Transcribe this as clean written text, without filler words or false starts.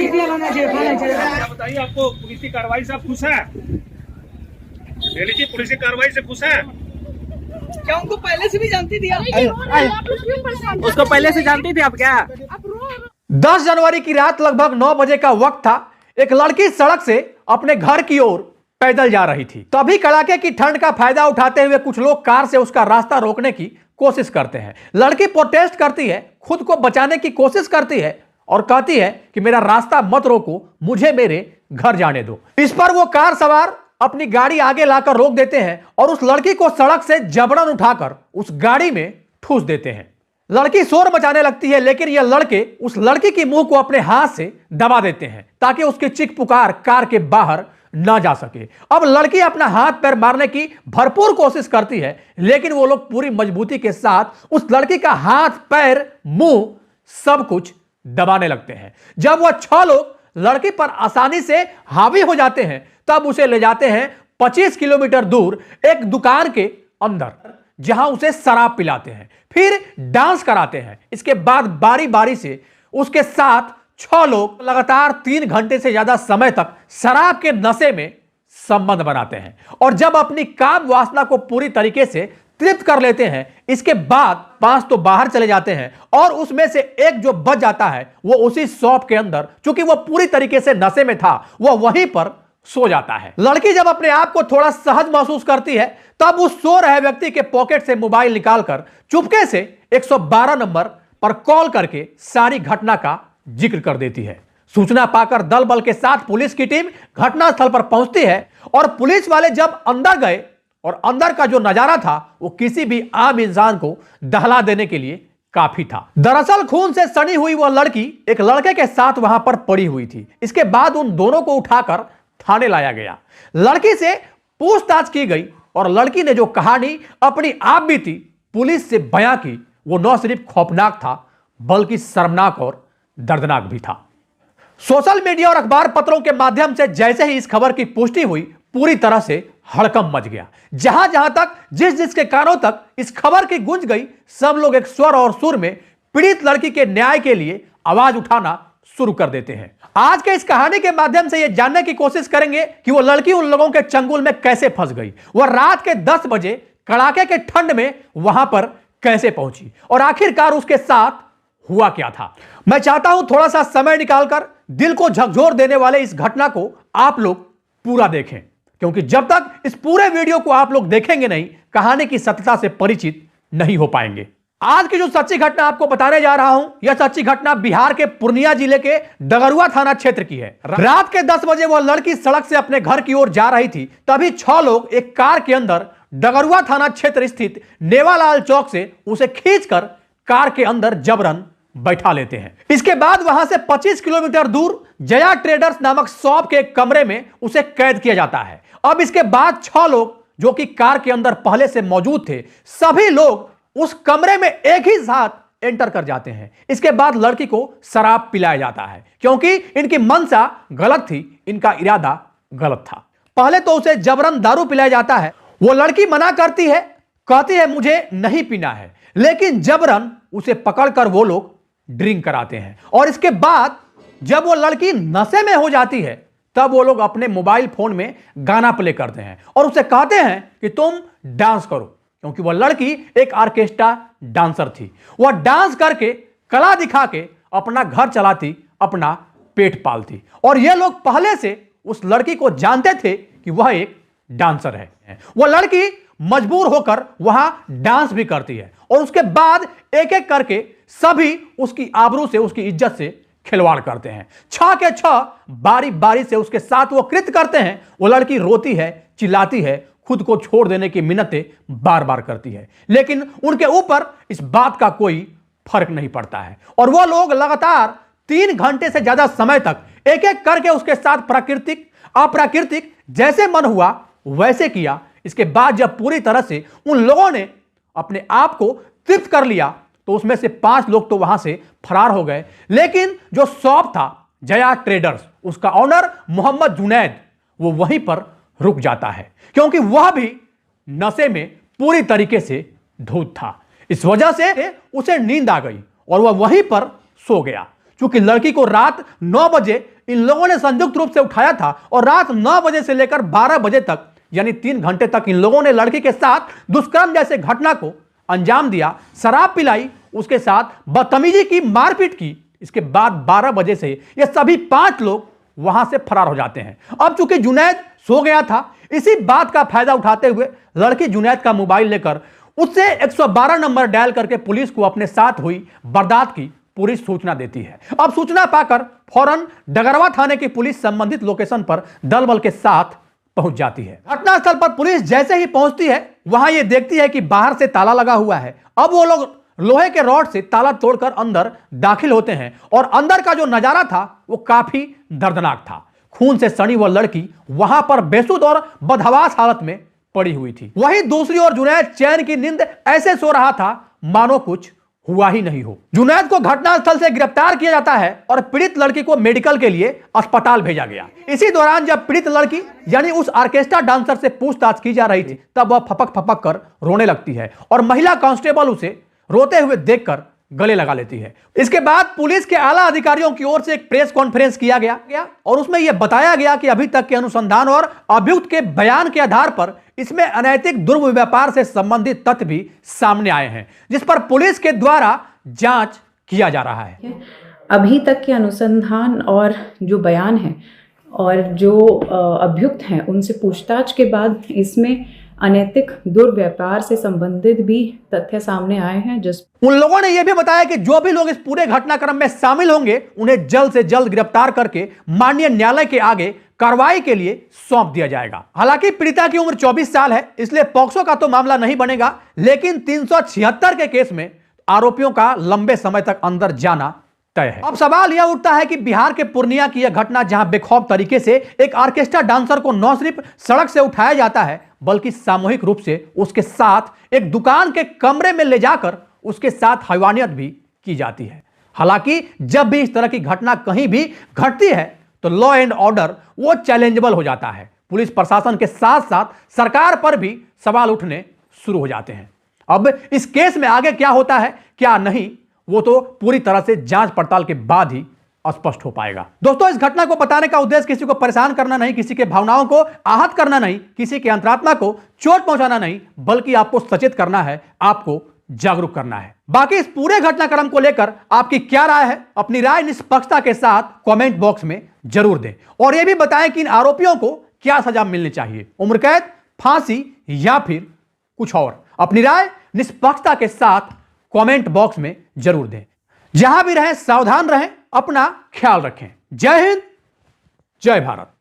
बताइए, आपको पुलिस की कार्रवाई से आप खुश हैं? दिल्ली की पुलिस की कार्रवाई से खुश हैं? क्या उनको पहले से भी जानती थी आप? उसको पहले से जानती थी आप क्या? 10 जनवरी की रात लगभग 9 बजे का वक्त था। एक लड़की सड़क से अपने घर की ओर पैदल जा रही थी। तभी कड़ाके की ठंड का फायदा उठाते हुए कुछ लोग कार से उसका रास्ता रोकने की कोशिश करते हैं। लड़की प्रोटेस्ट करती है, खुद को बचाने की कोशिश करती है और कहती है कि मेरा रास्ता मत रोको, मुझे मेरे घर जाने दो। इस पर वो कार सवार अपनी गाड़ी आगे लाकर रोक देते हैं और उस लड़की को सड़क से जबरन उठाकर उस गाड़ी में ठूस देते हैं। लड़की शोर मचाने लगती है, लेकिन यह लड़के उस लड़की की मुंह को अपने हाथ से दबा देते हैं ताकि उसकी चीख पुकार कार के बाहर ना जा सके। अब लड़की अपना हाथ पैर मारने की भरपूर कोशिश करती है, लेकिन वो लोग पूरी मजबूती के साथ उस लड़की का हाथ पैर मुंह सब कुछ दबाने लगते हैं। जब वह 6 लोग लड़की पर आसानी से हावी हो जाते हैं, तब उसे ले जाते हैं 25 किलोमीटर दूर एक दुकान के अंदर, जहां उसे शराब पिलाते हैं, फिर डांस कराते हैं। इसके बाद बारी बारी से उसके साथ 6 लोग लगातार 3 घंटे से ज्यादा समय तक शराब के नशे में संबंध बनाते हैं और जब अपनी काम वासना को पूरी तरीके से तृप्त कर लेते हैं, इसके बाद 5 तो बाहर चले जाते हैं और उसमें से एक जो बच जाता है वो उसी शॉप के अंदर, चूंकि वो पूरी तरीके से नशे में था, वह वहीं पर सो जाता है। लड़की जब अपने आप को थोड़ा सहज महसूस करती है, तब उस सो रहे व्यक्ति के पॉकेट से मोबाइल निकालकर चुपके से 112 नंबर पर कॉल करके सारी घटना का जिक्र कर देती है। सूचना पाकर दल बल के साथ पुलिस की टीम घटनास्थल पर पहुंचती है और पुलिस वाले जब अंदर गए और अंदर का जो नजारा था वो किसी भी आम इंसान को दहला देने के लिए काफी था। दरअसल खून से सनी हुई वह लड़की एक लड़के के साथ वहां पर पड़ी हुई थी। इसके बाद उन दोनों को उठाकर थाने लाया गया। लड़की से पूछताछ की गई और लड़की ने जो कहानी अपनी आप बीती पुलिस से बयां की, वो न सिर्फ खौफनाक था बल्कि शर्मनाक और दर्दनाक भी था। सोशल मीडिया और अखबार पत्रों के माध्यम से जैसे ही इस खबर की पुष्टि हुई, पूरी तरह से हड़कंप मच गया। जहां जहां तक जिसके कानों तक इस खबर की गूंज गई, सब लोग एक स्वर और सुर में पीड़ित लड़की के न्याय के लिए आवाज उठाना शुरू कर देते हैं। आज के इस कहानी के माध्यम से यह जानने की कोशिश करेंगे कि वो लड़की उन लोगों के चंगुल में कैसे फंस गई, वह रात के 10 बजे कड़ाके के ठंड में वहां पर कैसे पहुंची और आखिरकार उसके साथ हुआ क्या था। मैं चाहता हूं थोड़ा सा समय निकालकर दिल को झकझोर देने वाले इस घटना को आप लोग पूरा देखें, क्योंकि जब तक इस पूरे वीडियो को आप लोग देखेंगे नहीं, कहानी की सत्यता से परिचित नहीं हो पाएंगे। आज की जो सच्ची घटना आपको बताने जा रहा हूं, यह सच्ची घटना बिहार के पूर्णिया जिले के डगरुआ थाना क्षेत्र की है। रात के 10 बजे वह लड़की सड़क से अपने घर की ओर जा रही थी, तभी 6 लोग एक कार के अंदर डगरुआ थाना क्षेत्र स्थित नेवालाल चौक से उसे खींचकर कार के अंदर जबरन बैठा लेते हैं। इसके बाद वहां से 25 किलोमीटर दूर जया ट्रेडर्स नामक शॉप के एक कमरे में उसे कैद किया जाता है। अब इसके बाद 6 लोग जो कि कार के अंदर पहले से मौजूद थे, सभी लोग उस कमरे में एक ही साथ एंटर कर जाते हैं। इसके बाद लड़की को शराब पिलाया जाता है, क्योंकि इनकी मंशा गलत थी, इनका इरादा गलत था। पहले तो उसे जबरन दारू पिलाया जाता है। वो लड़की मना करती है, कहती है मुझे नहीं पीना है, लेकिन जबरन उसे पकड़कर वो लोग ड्रिंक कराते हैं और इसके बाद जब वो लड़की नशे में हो जाती है, तब वो लोग अपने मोबाइल फोन में गाना प्ले करते हैं और उसे कहते हैं कि तुम डांस करो, क्योंकि वह लड़की एक ऑर्केस्ट्रा डांसर थी। वह डांस करके कला दिखा के अपना घर चलाती, अपना पेट पालती और ये लोग पहले से उस लड़की को जानते थे कि वह एक डांसर है। वह लड़की मजबूर होकर वहां डांस भी करती है और उसके बाद एक एक करके सभी उसकी आबरू से, उसकी इज्जत से खिलवाड़ करते हैं। 6 के 6 बारी बारी से उसके साथ वो कृत्य करते हैं। वो लड़की रोती है, चिल्लाती है, खुद को छोड़ देने की मिन्नतें बार बार करती है, लेकिन उनके ऊपर इस बात का कोई फर्क नहीं पड़ता है और वो लोग लगातार 3 घंटे से ज्यादा समय तक एक एक करके उसके साथ प्राकृतिक अप्राकृतिक जैसे मन हुआ वैसे किया। इसके बाद जब पूरी तरह से उन लोगों ने अपने आप को तृप्त कर लिया, तो उसमें से 5 लोग तो वहां से फरार हो गए, लेकिन जो शॉप था जया ट्रेडर्स, उसका ऑनर मोहम्मद जुनैद, वो वहीं पर रुक जाता है, क्योंकि वह भी नशे में पूरी तरीके से धुत था। इस वजह से उसे नींद आ गई और वह वहीं पर सो गया। चूंकि लड़की को रात 9 बजे इन लोगों ने संयुक्त रूप से उठाया था और रात 9 बजे से लेकर 12 बजे तक यानी 3 घंटे तक इन लोगों ने लड़की के साथ दुष्कर्म जैसे घटना को अंजाम दिया, शराब पिलाई, उसके साथ बदतमीजी की, मारपीट की। इसके बाद 12 बजे से ये सभी 5 लोग वहां से फरार हो जाते हैं। अब चूंकि जुनैद सो गया था, इसी बात का फायदा उठाते हुए लड़की जुनैद का मोबाइल लेकर उससे 112 नंबर डायल करके पुलिस को अपने साथ हुई वारदात की पूरी सूचना देती है। अब सूचना पाकर फौरन डगरवा थाने की पुलिस संबंधित लोकेशन पर दल बल के साथ पहुंच जाती है। घटनास्थल पर पुलिस जैसे ही पहुंचती है, वहां यह देखती है कि बाहर से ताला लगा हुआ है। अब वो लोग लोहे के रॉड से ताला तोड़कर अंदर दाखिल होते हैं और अंदर का जो नजारा था वो काफी दर्दनाक था। खून से सड़ी वह लड़की वहां पर बेसुध और बदहवास हालत में पड़ी हुई थी। वहीं दूसरी ओर जुनैद चैन की नींद ऐसे सो रहा था मानो कुछ हुआ ही नहीं हो। जुनैद को घटनास्थल से गिरफ्तार किया जाता है और पीड़ित लड़की को मेडिकल के लिए अस्पताल भेजा गया। इसी दौरान जब पीड़ित लड़की यानी उस ऑर्केस्ट्रा डांसर से पूछताछ की जा रही थी, तब वह फपक फपक कर रोने लगती है और महिला कांस्टेबल उसे रोते हुए देखकर गले लगा लेती है। इसके बाद पुलिस के आला अधिकारियों की ओर से एक प्रेस कॉन्फ्रेंस किया गया और उसमें यह बताया गया कि अभी तक के अनुसंधान और अभियुक्त के बयान के आधार पर इसमें अनैतिक दुर्व्यापार से संबंधित तथ्य भी सामने आए हैं, जिस पर पुलिस के द्वारा जांच किया जा रहा है। अभी तक के अनुसंधान और जो बयान है और जो अभियुक्त हैं उनसे पूछताछ के बाद इसमें अनैतिक दुर्व्यापार से संबंधित भी तथ्य सामने आए हैं। जिस उन लोगों ने यह भी बताया कि जो भी लोग इस पूरे घटनाक्रम में शामिल होंगे उन्हें जल्द से जल्द गिरफ्तार करके माननीय न्यायालय के आगे कार्रवाई के लिए सौंप दिया जाएगा। हालांकि पीड़िता की उम्र 24 साल है, इसलिए पॉक्सो का तो मामला नहीं बनेगा, लेकिन 376 के केस में आरोपियों का लंबे समय तक अंदर जाना तय है। अब सवाल यह उठता है कि बिहार के पूर्णिया की यह घटना, जहां बेखौफ तरीके से एक ऑर्केस्ट्रा डांसर को न सिर्फ सड़क से उठाया जाता है बल्कि सामूहिक रूप से उसके साथ एक दुकान के कमरे में ले जाकर उसके साथ हैवानियत भी की जाती है। हालांकि जब भी इस तरह की घटना कहीं भी घटती है तो लॉ एंड ऑर्डर वो चैलेंजेबल हो जाता है। पुलिस प्रशासन के साथ साथ सरकार पर भी सवाल उठने शुरू हो जाते हैं। अब इस केस में आगे क्या होता है क्या नहीं, वो तो पूरी तरह से जांच पड़ताल के बाद ही स्पष्ट हो पाएगा। दोस्तों, इस घटना को बताने का उद्देश्य किसी को परेशान करना नहीं, किसी के भावनाओं को आहत करना नहीं, किसी के अंतरात्मा को चोट पहुंचाना नहीं, बल्कि आपको सचेत करना है, आपको जागरूक करना है। बाकी इस पूरे घटनाक्रम को लेकर आपकी क्या राय है, अपनी राय निष्पक्षता के साथ कमेंट बॉक्स में जरूर दें और यह भी बताएं कि इन आरोपियों को क्या सजा मिलनी चाहिए, उम्र कैद, फांसी या फिर कुछ और। अपनी राय निष्पक्षता के साथ कमेंट बॉक्स में जरूर दें। जहां भी रहें सावधान रहें, अपना ख्याल रखें। जय हिंद, जय भारत।